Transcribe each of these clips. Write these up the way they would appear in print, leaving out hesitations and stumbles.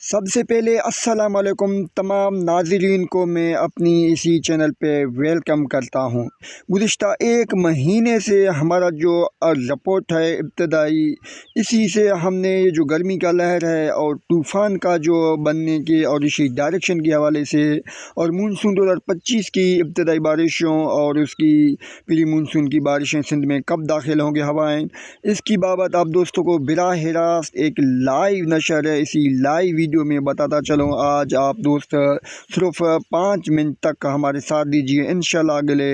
सबसे पहले अस्सलाम वालेकुम तमाम नाज़रीन को मैं अपनी इसी चैनल पे वेलकम करता हूँ। गुज़िश्ता एक महीने से हमारा जो रिपोर्ट है इब्तदाई, इसी से हमने ये जो गर्मी का लहर है और तूफ़ान का जो बनने के और इसी डायरेक्शन के हवाले से और मानसून 2025 की इब्तदाई बारिशों और उसकी प्री मानसून की बारिशें सिंध में कब दाखिल होंगे हवाएँ, इसकी बाबत आप दोस्तों को बिराह रास्त एक लाइव नशर है इसी लाइव वीडियो में बताता चलूँ। आज आप दोस्त सिर्फ 5 मिनट तक हमारे साथ दीजिए। इंशाल्लाह अगले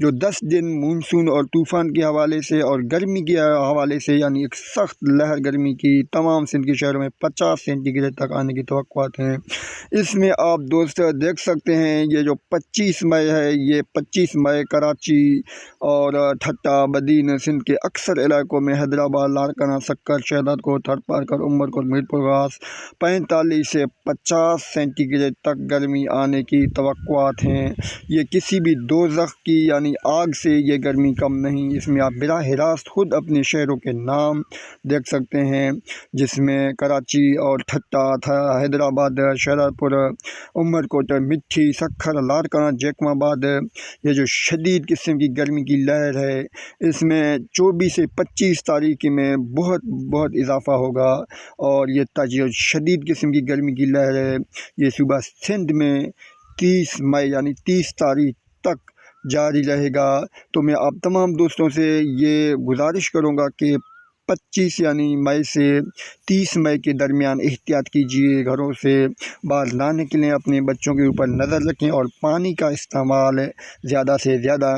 जो 10 दिन मानसून और तूफ़ान के हवाले से और गर्मी के हवाले से, यानी एक सख्त लहर गर्मी की तमाम सिंध के शहरों में 50 सेंटीग्रेड तक आने की तवक्कुआत हैं। इसमें आप दोस्त देख सकते हैं ये जो 25 मई है, ये 25 मई कराची और ठट्टा बदीन सिंध के अक्सर इलाकों में हैदराबाद, लाड़काना, सक्कर, शहदादकोट, थरपारकर, उमरकोट, मीरपुर घास 45 से 50 सेंटीग्रेड तक गर्मी आने की तवक्कुआत हैं। ये किसी भी दोज़ख की यानी आग से ये गर्मी कम नहीं। इसमें आप बिराह रास्त खुद अपने शहरों के नाम देख सकते हैं, जिसमें कराची और ठट्टा था, हैदराबाद, शहदादपुर, उमरकोट, मिट्ठी, सक्खर, लाड़काना, जैकमाबाद। ये जो शदीद किस्म की गर्मी की लहर है, इसमें 24 से 25 तारीख में बहुत इजाफ़ा होगा और ये जो शदीद किस्म की गर्मी की लहर है, ये सुबह सिंध में 30 मई यानी 30 तारीख तक जारी रहेगा। तो मैं आप तमाम दोस्तों से ये गुजारिश करूँगा कि 25 यानी मई से 30 मई के दरमियान एहतियात कीजिए, घरों से बाहर ना निकलें, अपने बच्चों के ऊपर नज़र रखें और पानी का इस्तेमाल ज़्यादा से ज़्यादा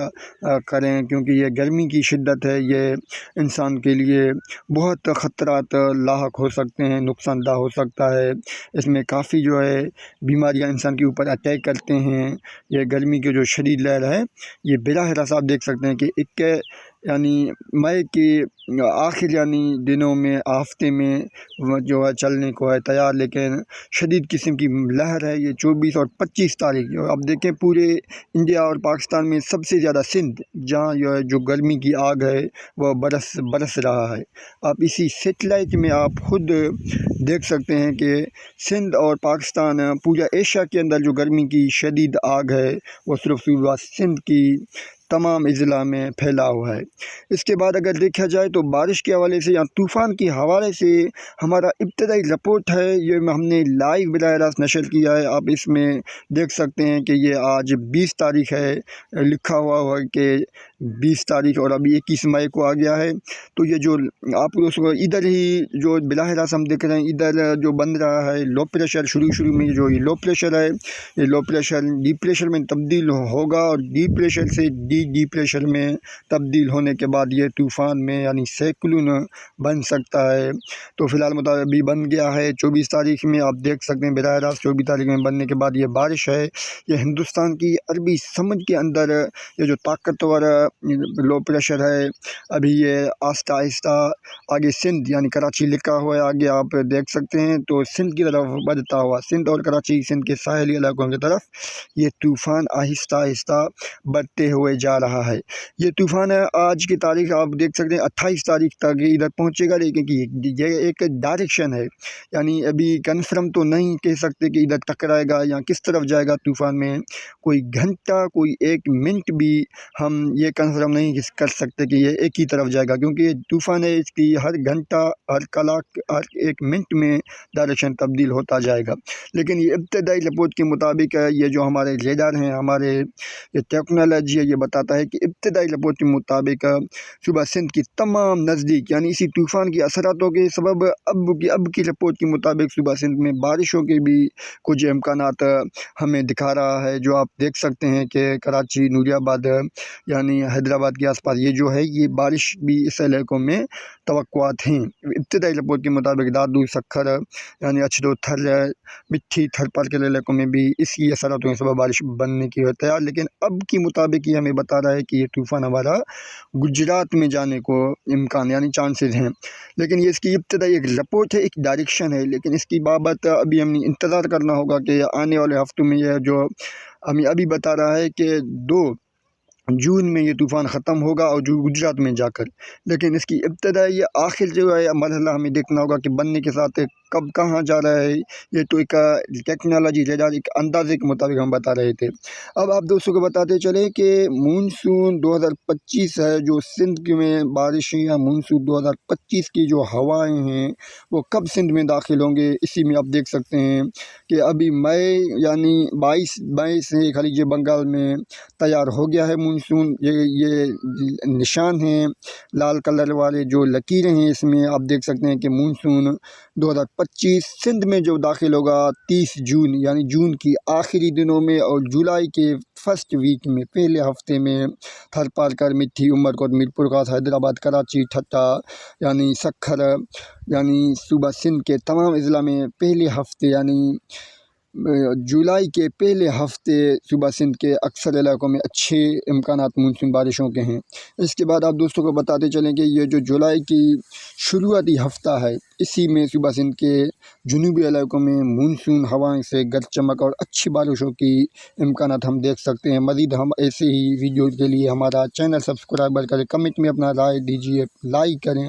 करें, क्योंकि ये गर्मी की शिद्दत है, ये इंसान के लिए बहुत ख़तरात लाहक हो सकते हैं, नुकसानदा हो सकता है। इसमें काफ़ी जो है बीमारियां इंसान के ऊपर अटैक करते हैं। ये गर्मी की जो शदीद लहर है, ये बिराह रास्त आप देख सकते हैं कि यानी मई के आखिर यानी दिनों में, हफ्ते में जो है चलने को है तैयार, लेकिन शदीद किस्म की लहर है ये 24 और 25 तारीख। अब देखें पूरे इंडिया और पाकिस्तान में सबसे ज़्यादा सिंध, जहाँ जो गर्मी की आग है वह बरस रहा है। आप इसी सेटेलाइट में आप खुद देख सकते हैं कि सिंध और पाकिस्तान, पूरा एशिया के अंदर जो गर्मी की शदीद आग है वो सिर्फ सूबा सिंध की तमाम अज़ला में फैला हुआ है। इसके बाद अगर देखा जाए तो बारिश के हवाले से या तूफ़ान के हवाले से हमारा इब्तदाई रिपोर्ट है, ये हमने लाइव बिराह रास्त नशर किया है। आप इसमें देख सकते हैं कि ये आज 20 तारीख है, लिखा हुआ है कि 20 तारीख और अभी 21 मई को आ गया है। तो ये जो आप उसको इधर ही जो बिराह रास्त हम देख रहे हैं, इधर जो बन रहा है लो प्रेशर, शुरू में जो ये लो प्रेशर है, ये लो प्रेशर डिप्रेशर में तब्दील होगा और डिप्रेशर से डिप्रेशर में तब्दील होने के बाद ये तूफ़ान में यानी साइक्लोन बन सकता है। तो फ़िलहाल मुताबिक अभी बन गया है 24 तारीख में, आप देख सकते हैं बिराह रास्त 24 तारीख में बनने के बाद ये बारिश है, ये हिंदुस्तान की अरबी समुद्र के अंदर ये जो ताकतवर लो प्रेशर है, अभी ये आहिस्ता आहिस्ता आगे सिंध यानी कराची लिखा हुआ है, आगे आप देख सकते हैं, तो सिंध की तरफ बढ़ता हुआ, सिंध और कराची, सिंध के साहली इलाकों की तरफ ये तूफ़ान आहिस्ता आहिस्ता बढ़ते हुए जा रहा है। ये तूफ़ान आज की तारीख आप देख सकते हैं 28 तारीख तक इधर पहुंचेगा, लेकिन ये एक डायरेक्शन है, यानी अभी कन्फर्म तो नहीं कह सकते कि इधर टकराएगा या किस तरफ जाएगा तूफ़ान में। कोई घंटा, कोई 1 मिनट भी हम ये कन्फर्म नहीं कर सकते कि ये एक ही तरफ जाएगा, क्योंकि ये तूफ़ान है, इसकी हर घंटा, हर कलाक, हर 1 मिनट में डायरेक्शन तब्दील होता जाएगा। लेकिन ये इब्तदाई रिपोर्ट के मुताबिक ये जो हमारे रेडार हैं, हमारे ये टेक्नोलॉजी है, ये बताता है कि इब्तदाई रिपोर्ट के मुताबिक सुबह सिंध की तमाम नज़दीक यानी इसी तूफ़ान के असरातों के सबब अब की रिपोर्ट के मुताबिक सुबह सिंध में बारिशों के भी कुछ इम्कानात हमें दिखा रहा है, जो आप देख सकते हैं कि कराची, नूरियाबाद यानी हैदराबाद के आसपास ये जो है ये बारिश भी इस इलाकों में तवक्कुआत हैं। इब्तदाई रिपोर्ट के मुताबिक दादू, सक्खर यानी अछदो, थर, मिट्ठी, थरपार के इलाकों में भी इसी असरातों के सबब बारिश बनने की है तैयार। लेकिन अब की मुताबिक ये हमें बता रहा है कि ये तूफ़ान हमारा गुजरात में जाने को इम्कान यानी चांसेस हैं। लेकिन ये इसकी इब्तदाई एक रिपोर्ट है, एक डायरेक्शन है, लेकिन इसकी बाबत अभी हमें इंतज़ार करना होगा कि आने वाले हफ्तों में यह जो हमें अभी बता रहा है कि 2 जून में ये तूफ़ान ख़त्म होगा और जो गुजरात में जाकर, लेकिन इसकी इब्तदाई आखिर जो है मरहला हमें देखना होगा कि बनने के साथ कब कहाँ जा रहा है, ये तो एक टेक्नोलॉजी रेडार एक अंदाजे के मुताबिक हम बता रहे थे। अब आप दोस्तों को बताते चले कि मानसून 2025 है, जो सिंध में बारिशें या मानसून 2025 की जो हवाएं हैं वो कब सिंध में दाखिल होंगे, इसी में आप देख सकते हैं कि अभी मई यानी 22 मई से खलीज बंगाल में तैयार हो गया है मानसून। ये निशान हैं लाल कलर वाले जो लकीरें हैं, इसमें आप देख सकते हैं कि मानसून 2025 सिंध में जो दाखिल होगा 30 जून यानी जून की आखिरी दिनों में, और जुलाई के फर्स्ट वीक में पहले हफ्ते में थरपारकर, मिट्टी, उमरकोट, मीरपुर खास, हैदराबाद, कराची, ठट्टा यानी सखर यानी सूबा सिंध के तमाम अज़ला में पहले हफ्ते यानी जुलाई के पहले हफ्ते सूबा सिंध के अक्सर इलाकों में अच्छे इम्कानात मानसून बारिशों के हैं। इसके बाद आप दोस्तों को बताते चलें कि ये जो जुलाई की शुरुआती हफ्ता है, इसी में सूबा सिंध के जुनूबी इलाकों में मानसून हवाएं से गरज चमक और अच्छी बारिशों की इम्कानात हम देख सकते हैं। मज़ीद हम ऐसे ही वीडियो के लिए हमारा चैनल सब्सक्राइबर करें, कमेंट में अपना राय दीजिए, लाइक करें।